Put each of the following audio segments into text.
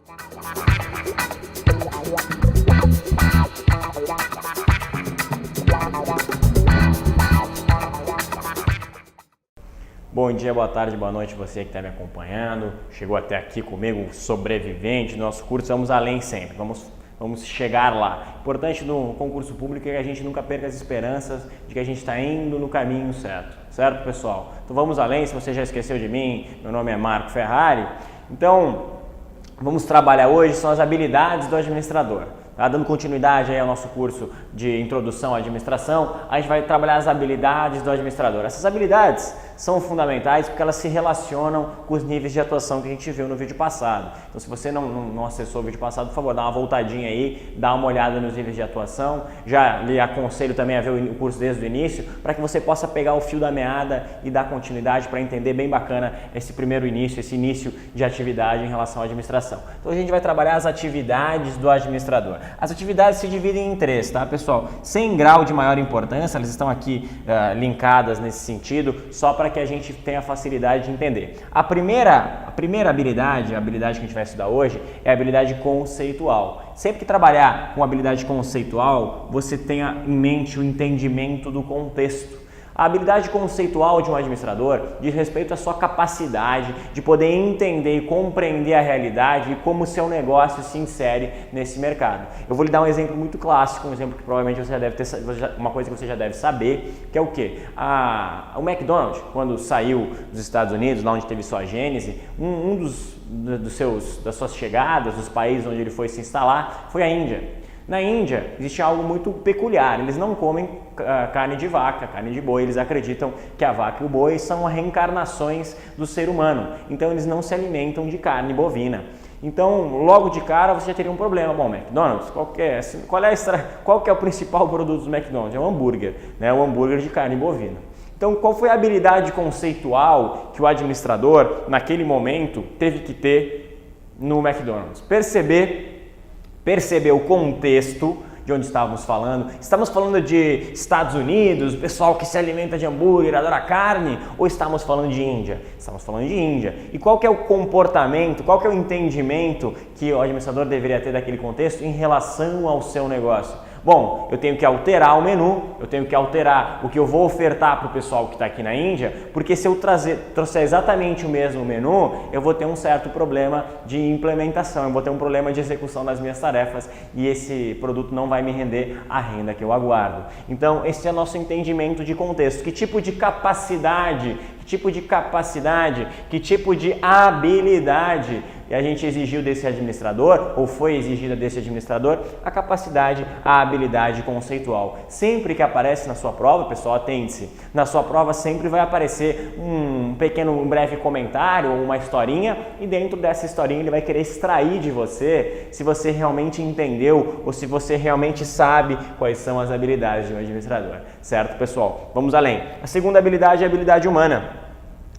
Bom dia, boa tarde, boa noite você que está me acompanhando, chegou até aqui comigo, sobrevivente do nosso curso. Vamos além sempre, vamos chegar lá. Importante no concurso público é que a gente nunca perca as esperanças de que a gente está indo no caminho certo pessoal? Então vamos além. Se você já esqueceu de mim, meu nome é Marco Ferrari. Então vamos trabalhar hoje são as habilidades do administrador. Dando continuidade aí ao nosso curso de introdução à administração, a gente vai trabalhar as habilidades do administrador. Essas habilidades são fundamentais porque elas se relacionam com os níveis de atuação que a gente viu no vídeo passado. Então, se você não acessou o vídeo passado, por favor, dá uma voltadinha aí, dá uma olhada nos níveis de atuação. Já lhe aconselho também a ver o curso desde o início, para que você possa pegar o fio da meada e dar continuidade para entender bem bacana esse primeiro início, esse início de atividade em relação à administração. Então, a gente vai trabalhar as atividades do administrador. As atividades se dividem em três, tá, pessoal? Sem grau de maior importância, elas estão aqui linkadas nesse sentido, só para que a gente tenha facilidade de entender. A primeira habilidade, a habilidade que a gente vai estudar hoje, é a habilidade conceitual. Sempre que trabalhar com habilidade conceitual, você tenha em mente o entendimento do contexto. A habilidade conceitual de um administrador diz respeito à sua capacidade de poder entender e compreender a realidade e como o seu negócio se insere nesse mercado. Eu vou lhe dar um exemplo muito clássico, um exemplo que provavelmente você já deve ter, uma coisa que você já deve saber, que é o quê? O McDonald's, quando saiu dos Estados Unidos, lá onde teve sua gênese, das suas chegadas, dos países onde ele foi se instalar, foi a Índia. Na Índia existe algo muito peculiar, eles não comem carne de vaca, carne de boi, eles acreditam que a vaca e o boi são reencarnações do ser humano, então eles não se alimentam de carne bovina. Então, logo de cara você já teria um problema. Bom, McDonald's, qual que é o principal produto do McDonald's? É o hambúrguer, né? O hambúrguer de carne bovina. Então, qual foi a habilidade conceitual que o administrador, naquele momento, teve que ter no McDonald's? Perceber o contexto de onde estávamos falando. Estamos falando de Estados Unidos, o pessoal que se alimenta de hambúrguer, adora carne, ou estamos falando de Índia? Estamos falando de Índia. E qual que é o comportamento, qual que é o entendimento que o administrador deveria ter daquele contexto em relação ao seu negócio? Bom, eu tenho que alterar o menu, eu tenho que alterar o que eu vou ofertar para o pessoal que está aqui na Índia, porque se eu trouxer exatamente o mesmo menu, eu vou ter um certo problema de implementação, eu vou ter um problema de execução das minhas tarefas e esse produto não vai me render a renda que eu aguardo. Então, esse é o nosso entendimento de contexto. Que tipo de capacidade, que tipo de habilidade e a gente exigiu desse administrador, ou foi exigida desse administrador, a capacidade, a habilidade conceitual. Sempre que aparece na sua prova, pessoal, atente-se, na sua prova sempre vai aparecer um breve comentário ou uma historinha, e dentro dessa historinha ele vai querer extrair de você se você realmente entendeu ou se você realmente sabe quais são as habilidades de um administrador. Certo, pessoal? Vamos além. A segunda habilidade é a habilidade humana.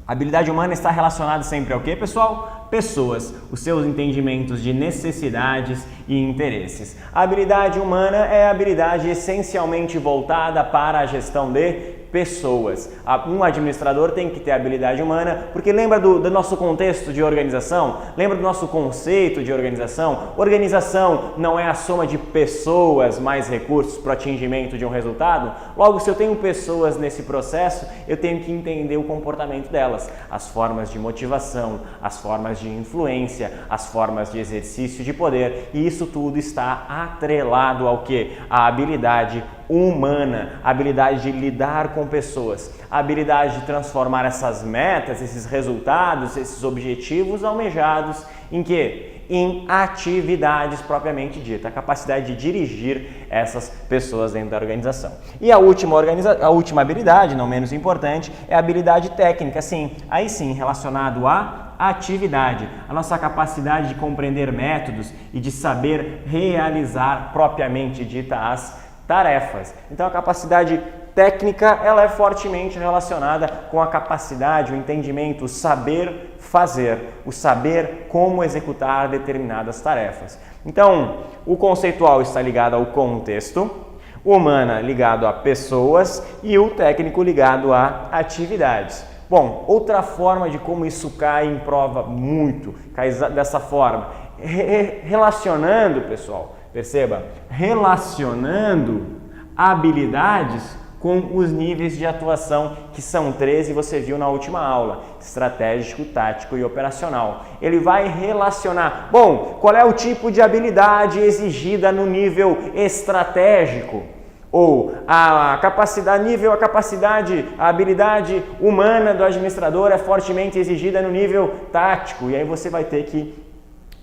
A habilidade humana está relacionada sempre ao quê, pessoal? Pessoas, os seus entendimentos de necessidades e interesses. A habilidade humana é a habilidade essencialmente voltada para a gestão de pessoas. Um administrador tem que ter habilidade humana, porque lembra do nosso contexto de organização? Lembra do nosso conceito de organização? Organização não é a soma de pessoas mais recursos para o atingimento de um resultado? Logo, se eu tenho pessoas nesse processo, eu tenho que entender o comportamento delas, as formas de motivação, as formas de influência, as formas de exercício de poder, e isso tudo está atrelado ao quê? A habilidade humana, a habilidade de lidar com pessoas, a habilidade de transformar essas metas, esses resultados, esses objetivos almejados em quê? Em atividades propriamente dita, a capacidade de dirigir essas pessoas dentro da organização. E a última habilidade, não menos importante, é a habilidade técnica, aí sim, relacionado à atividade, a nossa capacidade de compreender métodos e de saber realizar propriamente dita as tarefas. Então a capacidade técnica ela é fortemente relacionada com a capacidade, o entendimento, o saber fazer, o saber como executar determinadas tarefas. Então o conceitual está ligado ao contexto, o humana ligado a pessoas e o técnico ligado a atividades. Bom, outra forma de como isso cai em prova cai dessa forma, relacionando, pessoal, perceba, relacionando habilidades com os níveis de atuação, que são 13, você viu na última aula, estratégico, tático e operacional. Ele vai relacionar, bom, qual é o tipo de habilidade exigida no nível estratégico? Ou a habilidade humana do administrador é fortemente exigida no nível tático, e aí você vai ter que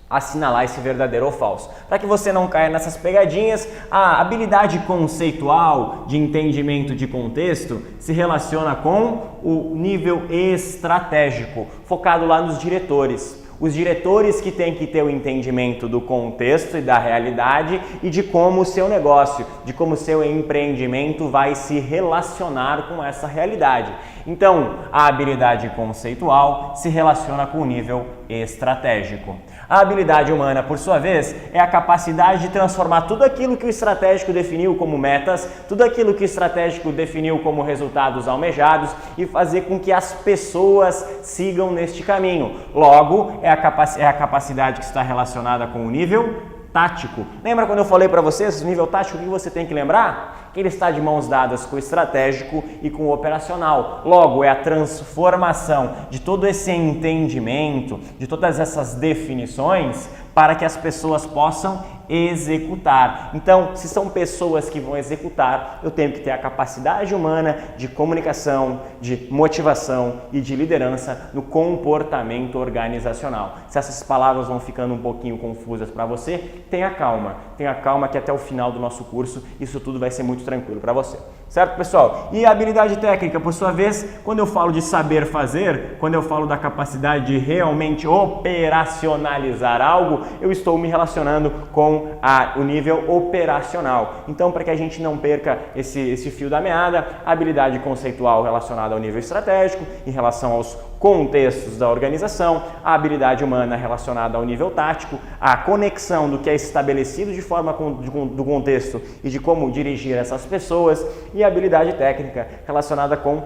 assinalar esse verdadeiro ou falso. Para que você não caia nessas pegadinhas, a habilidade conceitual de entendimento de contexto se relaciona com o nível estratégico, focado lá nos diretores. Os diretores que têm que ter o entendimento do contexto e da realidade e de como o seu negócio, de como o seu empreendimento vai se relacionar com essa realidade. Então, a habilidade conceitual se relaciona com o nível estratégico. A habilidade humana, por sua vez, é a capacidade de transformar tudo aquilo que o estratégico definiu como metas, tudo aquilo que o estratégico definiu como resultados almejados e fazer com que as pessoas sigam neste caminho. Logo, é a capacidade que está relacionada com o nível tático. Lembra quando eu falei para vocês, o nível tático, o que você tem que lembrar? Que ele está de mãos dadas com o estratégico e com o operacional. Logo, é a transformação de todo esse entendimento, de todas essas definições, para que as pessoas possam executar. Então, se são pessoas que vão executar, eu tenho que ter a capacidade humana de comunicação, de motivação e de liderança no comportamento organizacional. Se essas palavras vão ficando um pouquinho confusas para você, tenha calma que até o final do nosso curso isso tudo vai ser muito tranquilo para você. Certo, pessoal? E a habilidade técnica, por sua vez, quando eu falo de saber fazer, quando eu falo da capacidade de realmente operacionalizar algo, eu estou me relacionando com o nível operacional. Então, para que a gente não perca esse fio da meada, a habilidade conceitual relacionada ao nível estratégico, em relação aos contextos da organização, a habilidade humana relacionada ao nível tático, a conexão do que é estabelecido de forma do contexto e de como dirigir essas pessoas, e a habilidade técnica relacionada com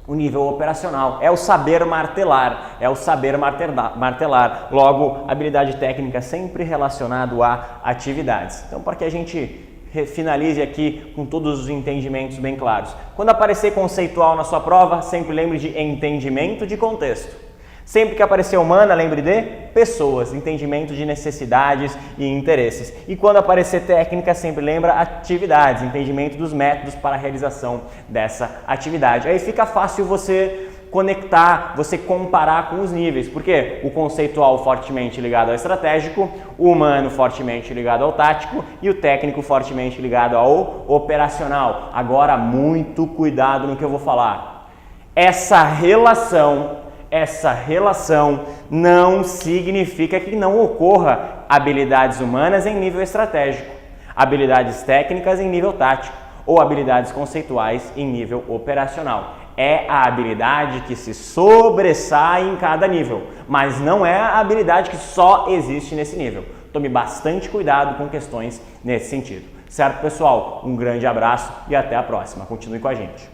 o nível operacional. É o saber martelar, Logo, habilidade técnica sempre relacionado a atividades. Então, para que a gente finalize aqui com todos os entendimentos bem claros. Quando aparecer conceitual na sua prova, sempre lembre de entendimento de contexto. Sempre que aparecer humana, lembre de pessoas, entendimento de necessidades e interesses. E quando aparecer técnica, sempre lembra atividades, entendimento dos métodos para a realização dessa atividade. Aí fica fácil você conectar, você comparar com os níveis, porque o conceitual fortemente ligado ao estratégico, o humano fortemente ligado ao tático e o técnico fortemente ligado ao operacional. Agora, muito cuidado no que eu vou falar. Essa relação não significa que não ocorra habilidades humanas em nível estratégico, habilidades técnicas em nível tático ou habilidades conceituais em nível operacional. É a habilidade que se sobressai em cada nível, mas não é a habilidade que só existe nesse nível. Tome bastante cuidado com questões nesse sentido. Certo, pessoal? Um grande abraço e até a próxima. Continue com a gente.